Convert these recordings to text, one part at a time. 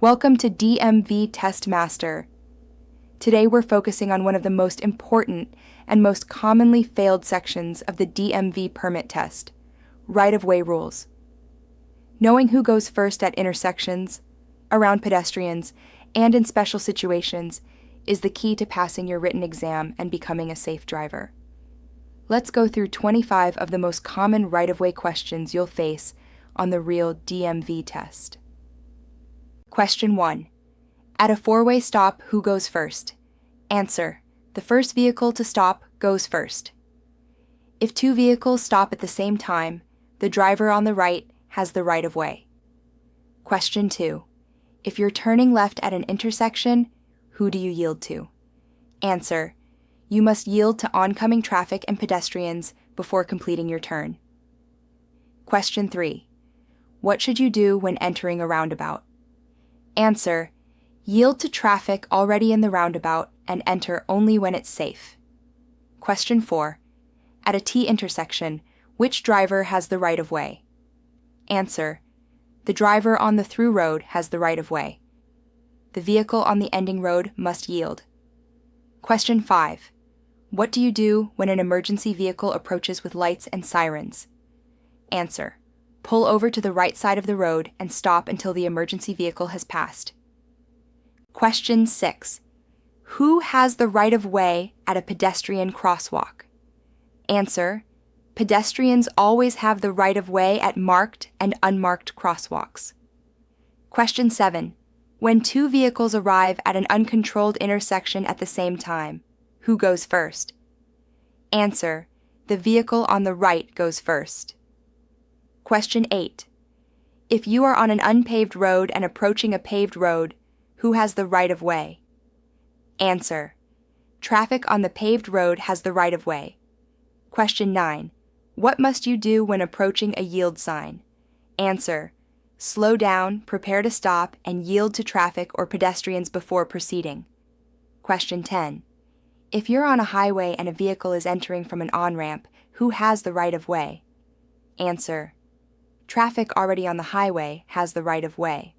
Welcome to DMV Test Master. Today we're focusing on one of the most important and most commonly failed sections of the DMV permit test, right-of-way rules. Knowing who goes first at intersections, around pedestrians, and in special situations is the key to passing your written exam and becoming a safe driver. Let's go through 25 of the most common right-of-way questions you'll face on the real DMV test. Question 1. At a four-way stop, who goes first? Answer: the first vehicle to stop goes first. If two vehicles stop at the same time, the driver on the right has the right-of-way. Question 2. If you're turning left at an intersection, who do you yield to? Answer: you must yield to oncoming traffic and pedestrians before completing your turn. Question 3. What should you do when entering a roundabout? Answer: yield to traffic already in the roundabout and enter only when it's safe. Question 4. At a T intersection, which driver has the right-of-way? Answer: the driver on the through road has the right-of-way. The vehicle on the ending road must yield. Question 5. What do you do when an emergency vehicle approaches with lights and sirens? Answer: pull over to the right side of the road and stop until the emergency vehicle has passed. Question 6. Who has the right-of-way at a pedestrian crosswalk? Answer: pedestrians always have the right-of-way at marked and unmarked crosswalks. Question 7. When two vehicles arrive at an uncontrolled intersection at the same time, who goes first? Answer: the vehicle on the right goes first. Question 8. If you are on an unpaved road and approaching a paved road, who has the right-of-way? Answer: traffic on the paved road has the right-of-way. Question 9. What must you do when approaching a yield sign? Answer: slow down, prepare to stop, and yield to traffic or pedestrians before proceeding. Question 10. If you're on a highway and a vehicle is entering from an on-ramp, who has the right-of-way? Answer: traffic already on the highway has the right-of-way.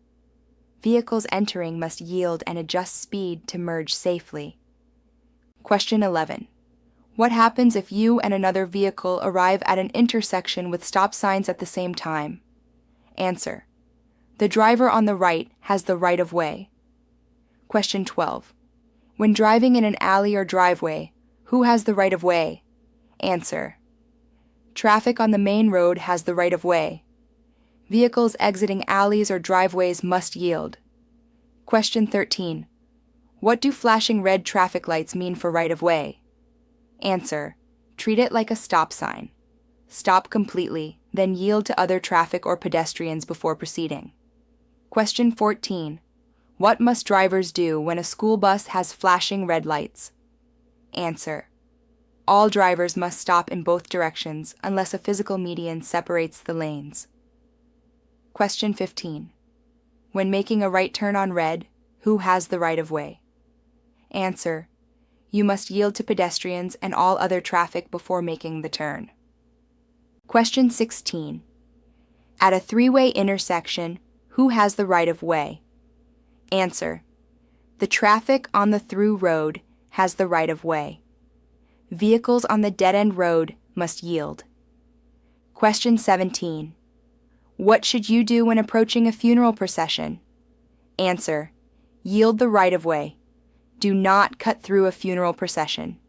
Vehicles entering must yield and adjust speed to merge safely. Question 11. What happens if you and another vehicle arrive at an intersection with stop signs at the same time? Answer: the driver on the right has the right-of-way. Question 12. When driving in an alley or driveway, who has the right-of-way? Answer: traffic on the main road has the right-of-way. Vehicles exiting alleys or driveways must yield. Question 13. What do flashing red traffic lights mean for right-of-way? Answer: treat it like a stop sign. Stop completely, then yield to other traffic or pedestrians before proceeding. Question 14. What must drivers do when a school bus has flashing red lights? Answer: all drivers must stop in both directions unless a physical median separates the lanes. Question 15. When making a right turn on red, who has the right-of-way? Answer: you must yield to pedestrians and all other traffic before making the turn. Question 16. At a three-way intersection, who has the right-of-way? Answer: the traffic on the through road has the right-of-way. Vehicles on the dead-end road must yield. Question 17. What should you do when approaching a funeral procession? Answer: yield the right-of-way. Do not cut through a funeral procession.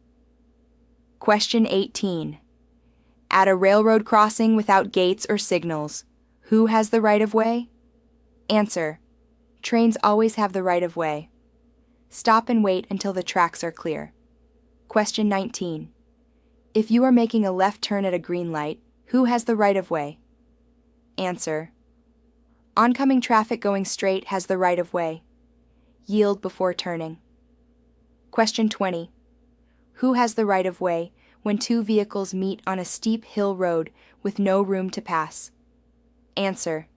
Question 18. At a railroad crossing without gates or signals, who has the right-of-way? Answer: trains always have the right-of-way. Stop and wait until the tracks are clear. Question 19. If you are making a left turn at a green light, who has the right-of-way? Answer: oncoming traffic going straight has the right-of-way. Yield before turning. Question 20. Who has the right-of-way when two vehicles meet on a steep hill road with no room to pass? Answer: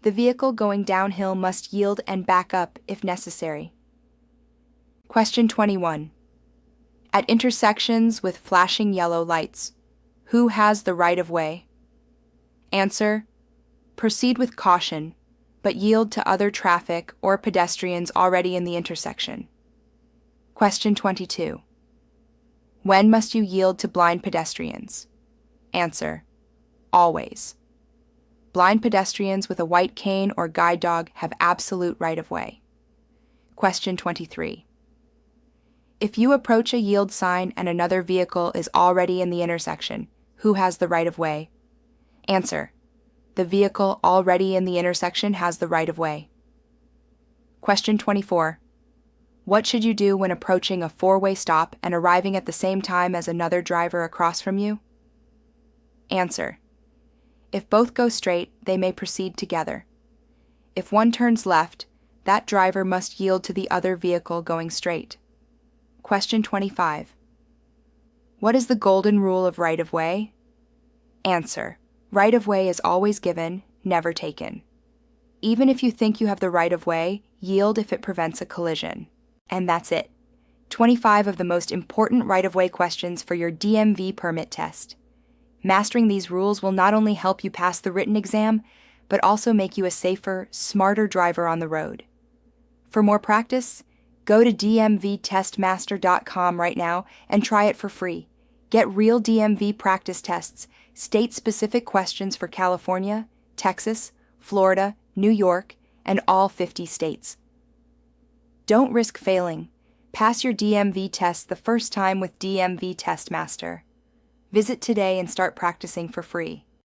the vehicle going downhill must yield and back up if necessary. Question 21. At intersections with flashing yellow lights, who has the right-of-way? Answer: proceed with caution. but yield to other traffic or pedestrians already in the intersection. Question 22. When must you yield to blind pedestrians? Answer: always. Blind pedestrians with a white cane or guide dog have absolute right-of-way. Question 23. If you approach a yield sign and another vehicle is already in the intersection, who has the right-of-way? Answer: the vehicle already in the intersection has the right-of-way. Question 24. What should you do when approaching a four-way stop and arriving at the same time as another driver across from you? Answer: if both go straight, they may proceed together. If one turns left, that driver must yield to the other vehicle going straight. Question 25. What is the golden rule of right-of-way? Answer: right-of-way is always given, never taken. Even if you think you have the right-of-way, yield if it prevents a collision. And that's it. 25 of the most important right-of-way questions for your DMV permit test. Mastering these rules will not only help you pass the written exam, but also make you a safer, smarter driver on the road. For more practice, go to dmvtestmaster.com right now and try it for free. Get real DMV practice tests, state-specific questions for California, Texas, Florida, New York, and all 50 states. Don't risk failing. Pass your DMV test the first time with DMV Test Master. Visit today and start practicing for free.